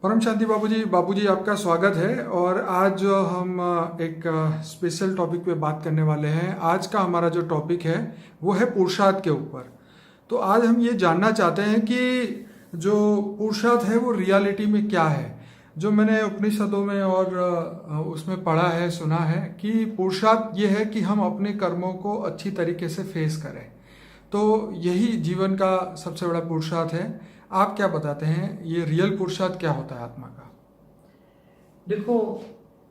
परम शांति बाबूजी आपका स्वागत है। और आज हम एक स्पेशल टॉपिक पे बात करने वाले हैं। आज का हमारा जो टॉपिक है वो है पुरुषार्थ के ऊपर। तो आज हम ये जानना चाहते हैं कि जो पुरुषार्थ है वो रियलिटी में क्या है। जो मैंने उपनिषदों में और उसमें पढ़ा है, सुना है कि पुरुषार्थ ये है कि हम अपने कर्मों को अच्छी तरीके से फेस करें। तो यही जीवन का सबसे बड़ा पुरुषार्थ है। आप क्या बताते हैं, ये रियल पुरुषार्थ क्या होता है आत्मा का? देखो,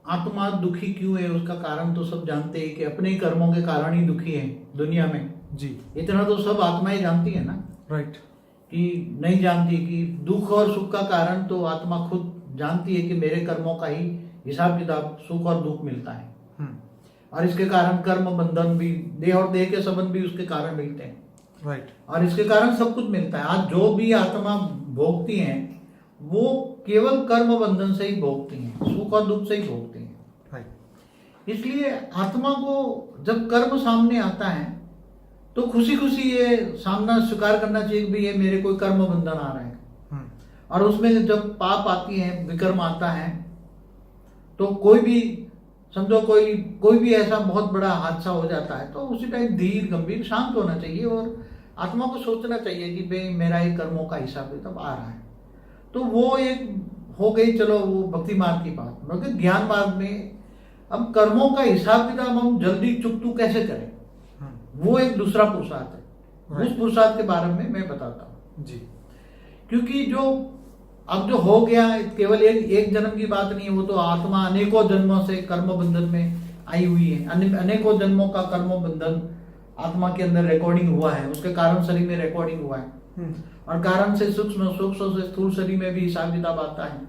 आत्मा दुखी क्यों है उसका कारण तो सब जानते हैं कि अपने ही कर्मों के कारण ही दुखी है दुनिया में। जी, इतना तो सब आत्माएं जानती है ना। राइट। कि नहीं जानती कि दुख और सुख का कारण तो आत्मा खुद जानती है कि मेरे कर्मों का ही हिसाब किताब सुख और दुख मिलता है। और इसके कारण कर्म बंधन भी, देह और देह के संबंध भी उसके कारण मिलते हैं। राइट। और इसके कारण सब कुछ मिलता है। आज जो भी आत्मा भोगती हैं वो केवल कर्म बंधन से ही भोगती हैं, सुख और दुख से ही भोगती हैं। राइट। इसलिए आत्मा को जब कर्म सामने आता है तो खुशी खुशी ये सामना स्वीकार करना चाहिए कि भाई ये मेरे कोई कर्म बंधन आ रहा है। और उसमें जब पाप आती है, विकर्म आता है, तो कोई भी समझो कोई भी ऐसा बहुत बड़ा हादसा हो जाता है तो उसी टाइम धीर गंभीर शांत होना चाहिए और आत्मा को सोचना चाहिए कि भाई मेरा ही कर्मों का हिसाब किताब आ रहा है। तो वो एक हो गई, चलो वो भक्ति मार्ग की बात। मगर ज्ञान मार्ग में अब कर्मों का हिसाब किताब हम जल्दी चुकतू कैसे करें, वो एक दूसरा पुरुषार्थ है। उस पुरुषार्थ के बारे में मैं बताता हूँ जी। क्योंकि जो अब जो हो गया केवल एक जन्म की बात नहीं है। वो तो आत्मा अनेकों जन्मों से कर्म बंधन में आई हुई है। अनेकों जन्मों का कर्म बंधन आत्मा के अंदर रिकॉर्डिंग हुआ है। उसके कारण शरीर में रिकॉर्डिंग हुआ है। और कारण से सूक्ष्म से स्थूल शरीर में भी हिसाब किताब आता है।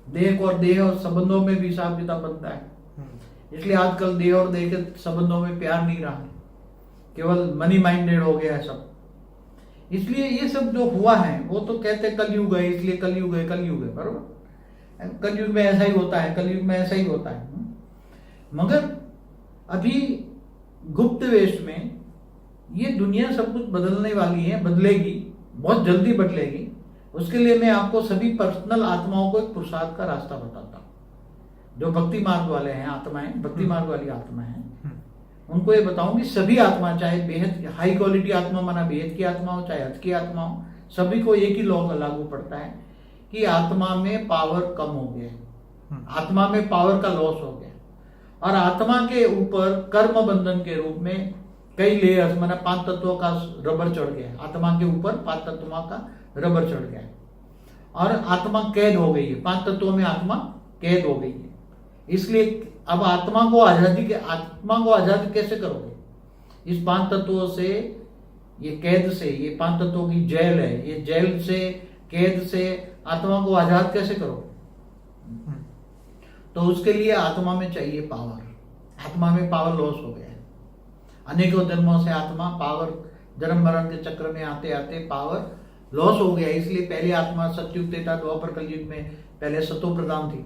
देह और संबंधों में भी हिसाब किताब बनता है। इसलिए आजकल देह और देह के संबंधों में प्यार नहीं रहा, केवल मनी माइंडेड हो गया है सब। इसलिए ये सब जो हुआ है वो तो कहते हैं कलयुग है, इसलिए कलयुग है बरोबर। कलयुग में ऐसा ही होता है, कलयुग में ऐसा ही होता है। मगर अभी गुप्त वेश में ये दुनिया सब कुछ बदलने वाली है, बदलेगी, बहुत जल्दी बदलेगी। उसके लिए मैं आपको सभी पर्सनल आत्माओं को एक पुरुषार्थ का रास्ता बताता हूँ। जो भक्ति मार्ग वाले हैं आत्माएं, भक्ति मार्ग वाली आत्माएं हैं, उनको ये बताऊंगी सभी आत्मा, चाहे बेहद हाई क्वालिटी आत्मा माना बेहद की आत्मा हो, चाहे हद की आत्मा हो, सभी को एक ही लॉ लागू पड़ता है कि आत्मा में पावर कम हो गया, आत्मा में पावर का लॉस हो गया। और आत्मा के ऊपर कर्म बंधन के रूप में कई लेयर्स माना 5 तत्वों का रबर चढ़ गया। आत्मा के ऊपर 5 तत्वों का रबर चढ़ गया और आत्मा कैद हो गई है। 5 तत्वों में आत्मा कैद हो गई है। इसलिए अब आत्मा को आजाद कैसे करोगे? इस 5 तत्वों से, ये कैद से, ये 5 तत्वों की जेल है, ये जेल से, कैद से आत्मा को आजाद कैसे करोगे? तो उसके लिए आत्मा में चाहिए पावर। आत्मा में पावर लॉस हो गया है। अनेकों जन्मों से आत्मा पावर, जन्म मरण के चक्र में आते आते पावर लॉस हो गया। इसलिए पहले आत्मा सतयुग त्रेता द्वापर कलयुग में पहले सतो प्रधान थी,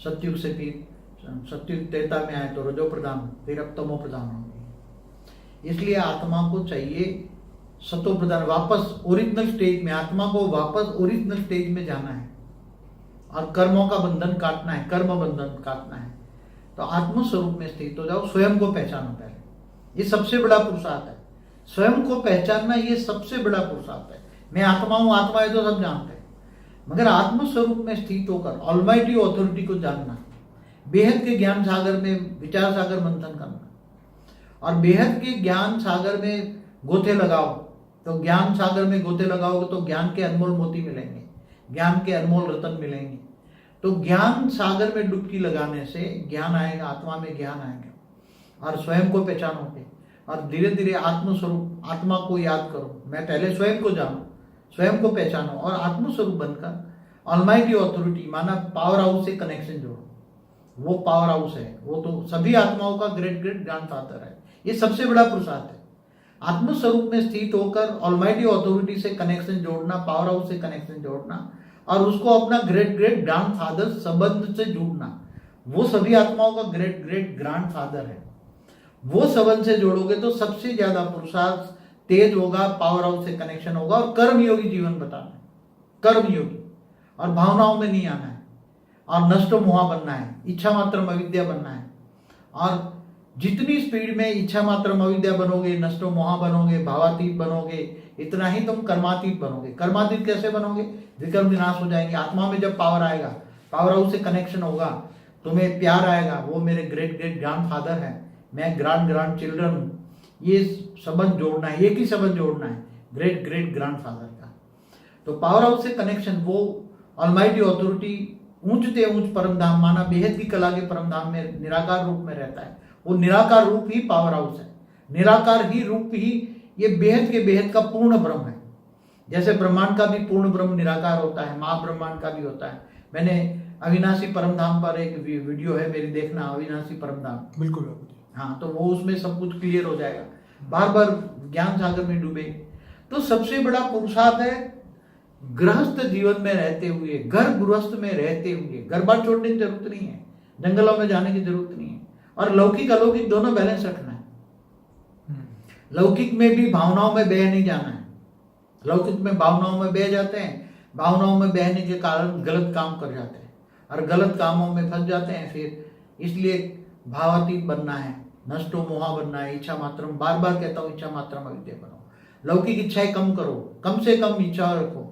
सतयुग से फिर सतयुग त्रेता में आए तो रजो प्रधान, फिर अब तमो प्रधान हो गई। इसलिए आत्मा को चाहिए सतो प्रधान, वापस ओरिजिनल स्टेज में, आत्मा को वापस ओरिजिनल स्टेज में जाना है और कर्मों का बंधन काटना है, कर्म बंधन काटना है। तो आत्म स्वरूप में स्थित हो जाओ, स्वयं को पहचानो पहले। ये सबसे बड़ा पुरुषार्थ है, स्वयं को पहचानना। ये सबसे बड़ा पुरुषार्थ है। मैं आत्मा हूं, आत्मा है तो सब जानते हैं, मगर आत्म स्वरूप में स्थित होकर ऑलमाइटी ऑथोरिटी को जानना, बेहद के ज्ञान सागर में विचार सागर मंथन करना। और बेहद के ज्ञान सागर में गोते लगाओ, तो ज्ञान सागर में गोते लगाओगे तो ज्ञान के अनमोल मोती मिलेंगे, ज्ञान के अनमोल रतन मिलेंगे। तो ज्ञान सागर में डुबकी लगाने से ज्ञान आएगा, आत्मा में ज्ञान आएगा और स्वयं को पहचानोगे। और धीरे धीरे आत्मस्वरूप, आत्मा को याद करो। मैं पहले स्वयं को जानो, स्वयं को पहचानो और आत्मस्वरूप बनकर ऑलमाइटी ऑथोरिटी माना पावर हाउस से कनेक्शन जोड़ो। वो पावर हाउस है, वो तो सभी आत्माओं का ग्रेट ग्रेट ग्रैंडफादर है। ये सबसे बड़ा पुरुषार्थ है, आत्मस्वरूप में स्थित होकर ऑलमाइटी ऑथोरिटी से कनेक्शन जोड़ना, पावर हाउस से कनेक्शन जोड़ना और उसको अपना ग्रेट ग्रेट ग्रैंडफादर संबंध से जोड़ना। वो सभी आत्माओं का ग्रेट ग्रेट ग्रैंडफादर है। वो संबंध से जोड़ोगे तो सबसे ज्यादा पुरुषार्थ तेज होगा, पावर हाउस से कनेक्शन होगा और कर्मयोगी जीवन बताना, कर्मयोगी। और भावनाओं में नहीं आना है और नष्टो मोहा बनना है, इच्छा मात्रम अविद्या बनना है। और जितनी स्पीड में इच्छा मात्रम अविद्या बनोगे, नष्टो मोहा बनोगे, भावातीत बनोगे, इतना ही तुम कर्मातीत बनोगे। कर्मातीत कैसे बनोगे? विकर्म विनाश हो जाएंगे। आत्मा में जब पावर आएगा, पावर हाउस से कनेक्शन होगा, तुम्हें प्यार आएगा, वो मेरे ग्रेट ग्रेट ग्रैंड फादर है, मैं ग्रैंड ग्रैंड चिल्ड्रन हूँ, ये संबंध जोड़ना है, एक ही संबंध जोड़ना है ग्रेट ग्रेट ग्रैंड फादर का। तो पावर हाउस से कनेक्शन, वो ऑलमाइटी अथॉरिटी ऊंचते ऊंच परम धाम, माना बेहद की कला के परम धाम में निराकार रूप में रहता है। वो निराकार रूप ही पावर हाउस है, निराकार ही रूप ही ये बेहद के बेहद का पूर्ण ब्रह्म है। जैसे ब्रह्मांड का भी पूर्ण ब्रह्म निराकार होता है, महाब्रह्मांड का भी होता है। मैंने अविनाशी परम धाम पर एक वीडियो है मेरी, देखना, अविनाशी परम धाम। बिल्कुल बाबू जी। हाँ, तो वो उसमें सब कुछ क्लियर हो जाएगा। बार बार ज्ञान सागर में डूबे। तो सबसे बड़ा पुरुषार्थ है गृहस्थ जीवन में रहते हुए, घर गृहस्थ में रहते हुए, घर बार छोड़ने की जरूरत नहीं है, जंगलों में जाने की जरूरत नहीं है, और लौकिक अलौकिक दोनों बैलेंस रखना है। लौकिक में भी भावनाओं में बह नहीं जाना है। लौकिक में भावनाओं में बह जाते हैं, भावनाओं में बहने के कारण गलत काम कर जाते हैं और गलत कामों में फंस जाते हैं। फिर इसलिए भावातीत बनना है, नष्टो मोहा बनना है, इच्छा मात्रम, बार बार कहता हूँ, इच्छा मात्रम अविद्या बनो। लौकिक इच्छाएं कम करो, कम से कम इच्छा रखो।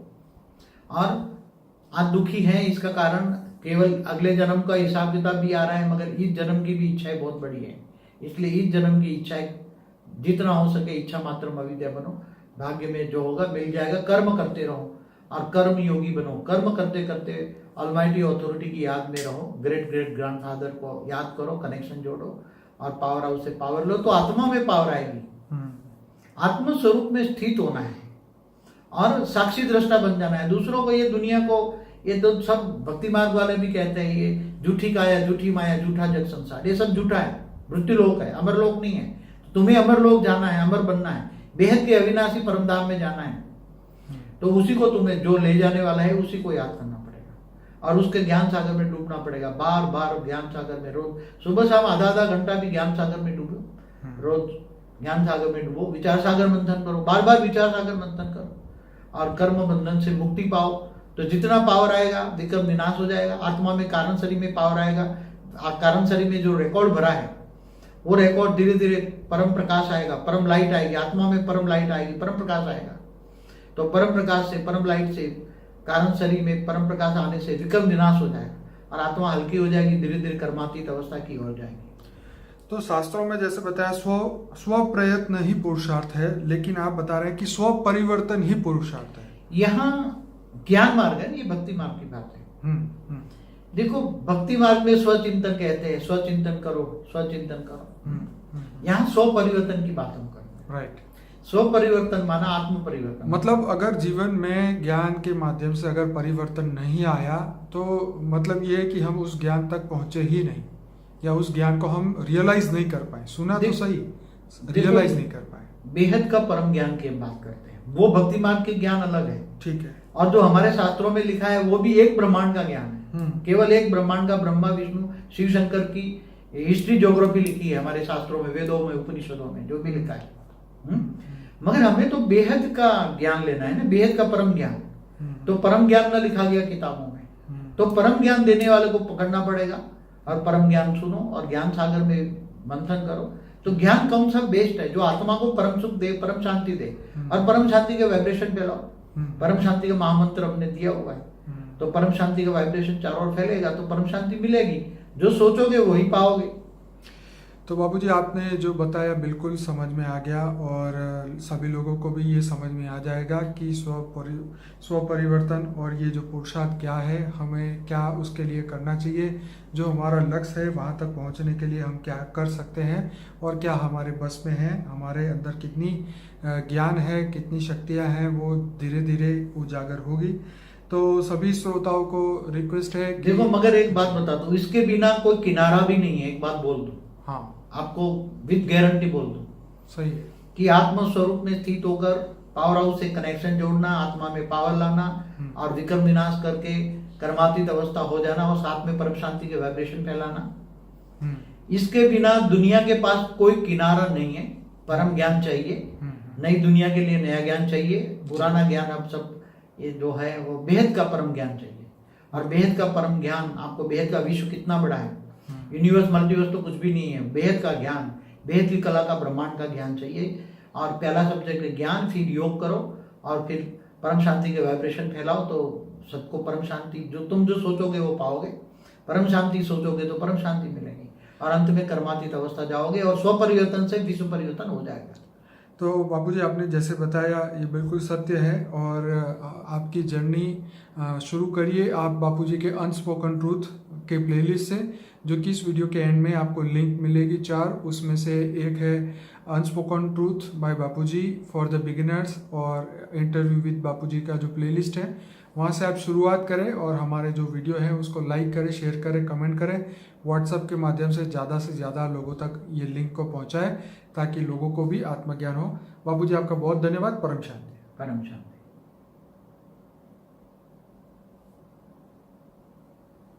और आज दुखी है, इसका कारण केवल अगले जन्म का हिसाब किताब भी आ रहा है, मगर इस जन्म की भी इच्छाएं बहुत बड़ी है। इसलिए इस जन्म की इच्छाएं जितना हो सके इच्छा मात्रम अविद्या बनो। भाग्य में जो होगा मिल जाएगा। कर्म करते रहो और कर्म योगी बनो। कर्म करते करते ऑलमाइटी अथॉरिटी की याद में रहो, ग्रेट ग्रेट ग्रैंडफादर को याद करो, कनेक्शन जोड़ो और पावर हाउस से पावर लो, तो आत्मा में पावर आएगी। आत्म स्वरूप में स्थित होना है और साक्षी दृष्टा बन जाना है। दूसरों को, ये दुनिया को, ये तो सब भक्ति मार्ग वाले भी कहते हैं, ये झूठी काया, झूठी माया, झूठा जग संसार, ये सब झूठा है, मृत्युलोक है, अमरलोक नहीं है। तुम्हें अमरलोक जाना है, अमर बनना है, बेहद के अविनाशी परमधाम में जाना है। तो उसी को तुम्हें, जो ले जाने वाला है, उसी को याद करना पड़ेगा और उसके ज्ञान सागर में डूबना पड़ेगा। बार बार ज्ञान सागर में, रोज सुबह शाम आधा आधा घंटा भी ज्ञान सागर में डूबो, रोज ज्ञान सागर में डूबो, विचार सागर मंथन करो, बार बार विचार सागर मंथन करो और कर्म बंधन से मुक्ति पाओ। तो जितना पावर आएगा विकर्म विनाश हो जाएगा। आत्मा में, कारण शरीर में पावर आएगा। कारण शरीर में जो रिकॉर्ड भरा है, वो रिकॉर्ड धीरे धीरे परम प्रकाश आएगा, परम लाइट आएगी, आत्मा में परम लाइट आएगी, परम प्रकाश आएगा। तो परम प्रकाश से, परम लाइट से, कारण शरीर में परम प्रकाश आने से विकर्म विनाश हो जाएगा और आत्मा हल्की हो जाएगी, धीरे धीरे कर्मातीत अवस्था की हो जाएगी। तो शास्त्रों में जैसे बताया, स्व प्रयत्न ही पुरुषार्थ है, लेकिन आप बता रहे हैं कि स्व परिवर्तन ही पुरुषार्थ है। यहाँ ज्ञान मार्ग है, ये भक्ति मार्ग की बात है। देखो, भक्ति मार्ग में स्वचिंतन कहते हैं, स्वचिंतन करो, स्वचिंतन करो। यहाँ स्व परिवर्तन की बात हम कर रहे हैं। राइट। स्व परिवर्तन माना आत्म परिवर्तन। मतलब अगर जीवन में ज्ञान के माध्यम से अगर परिवर्तन नहीं आया, तो मतलब ये है कि हम उस ज्ञान तक पहुंचे ही नहीं, या उस ज्ञान को हम रियलाइज नहीं कर पाए। सुना तो सही, रियलाइज नहीं कर पाए। बेहद का परम ज्ञान की हम बात करते हैं, वो भक्ति मार्ग के ज्ञान अलग है। ठीक है। और जो हमारे शास्त्रों में लिखा है, वो भी एक ब्रह्मांड का ज्ञान है। केवल एक ब्रह्मांड का, ब्रह्मा विष्णु शिव शंकर की हिस्ट्री ज्योग्राफी लिखी है हमारे शास्त्रों में, वेदों में, उपनिषदों में, जो भी लिखा है। मगर हमें तो बेहद का ज्ञान लेना है ना, बेहद का परम ज्ञान। तो परम ज्ञान न लिखा गया किताबों में, तो परम ज्ञान देने वाले को पकड़ना पड़ेगा और परम ज्ञान सुनो और ज्ञान सागर में मंथन करो। तो ज्ञान कौन सा बेस्ट है, जो आत्मा को परम सुख दे, परम शांति दे और परम शांति के वाइब्रेशन फैलाओ। परम शांति का महामंत्र हमने दिया हुआ है, तो परम शांति का वाइब्रेशन चारों ओर फैलेगा तो परम शांति मिलेगी। जो सोचोगे वही पाओगे। तो बाबूजी, आपने जो बताया बिल्कुल समझ में आ गया और सभी लोगों को भी ये समझ में आ जाएगा कि स्व परिवर्तन और ये जो पुरुषार्थ क्या है, हमें क्या उसके लिए करना चाहिए, जो हमारा लक्ष्य है वहाँ तक पहुँचने के लिए हम क्या कर सकते हैं और क्या हमारे बस में है, हमारे अंदर कितनी ज्ञान है, कितनी शक्तियाँ हैं, वो धीरे धीरे उजागर होगी। तो सभी श्रोताओं को रिक्वेस्ट है कि देखो, मगर एक बात बता दूं, इसके बिना कोई किनारा भी नहीं है। एक बात बोल दूं, हाँ, आपको विद गारंटी बोल दूं, सही है, कि आत्म स्वरूप में स्थित होकर पावर हाउस से कनेक्शन जोड़ना, आत्मा में पावर लाना और विकर्म विनाश करके कर्मातीत अवस्था हो जाना और साथ में परम शांति के वाइब्रेशन फैलाना। इसके बिना दुनिया के पास कोई किनारा नहीं है। परम ज्ञान चाहिए, नई दुनिया के लिए नया ज्ञान चाहिए, पुराना ज्ञान अब सब ये जो है वो बेहद का परम ज्ञान चाहिए। और बेहद का परम ज्ञान, आपको बेहद का विश्व कितना बड़ा है, यूनिवर्स मल्टीवर्स तो कुछ भी नहीं है, बेहद का ज्ञान, बेहद की कला का, ब्रह्मांड का ज्ञान चाहिए। और पहला सब्जेक्ट है ज्ञान, फिर योग करो और फिर परम शांति के वाइब्रेशन फैलाओ, तो सबको परम शांति, जो सोचोगे वो पाओगे। परम शांति सोचोगे तो परम शांति मिलेगी और अंत में कर्मातीत अवस्था जाओगे और स्व परिवर्तन से विश्व परिवर्तन हो जाएगा। तो बापूजी आपने जैसे बताया ये बिल्कुल सत्य है और आपकी जर्नी शुरू करिए आप बापूजी के अनस्पोकन ट्रूथ के प्लेलिस्ट से, जो कि इस वीडियो के एंड में आपको लिंक मिलेगी 4, उसमें से एक है unspoken truth by Bapuji for the beginners और इंटरव्यू विद बापूजी का जो प्लेलिस्ट है, वहाँ से आप शुरुआत करें और हमारे जो वीडियो है उसको लाइक करें, शेयर करें, कमेंट करें, व्हाट्सएप के माध्यम से ज़्यादा लोगों तक ये लिंक को पहुँचाएं ताकि लोगों को भी आत्मज्ञान हो। बापूजी आपका बहुत धन्यवाद। परम शांति। परम शांति।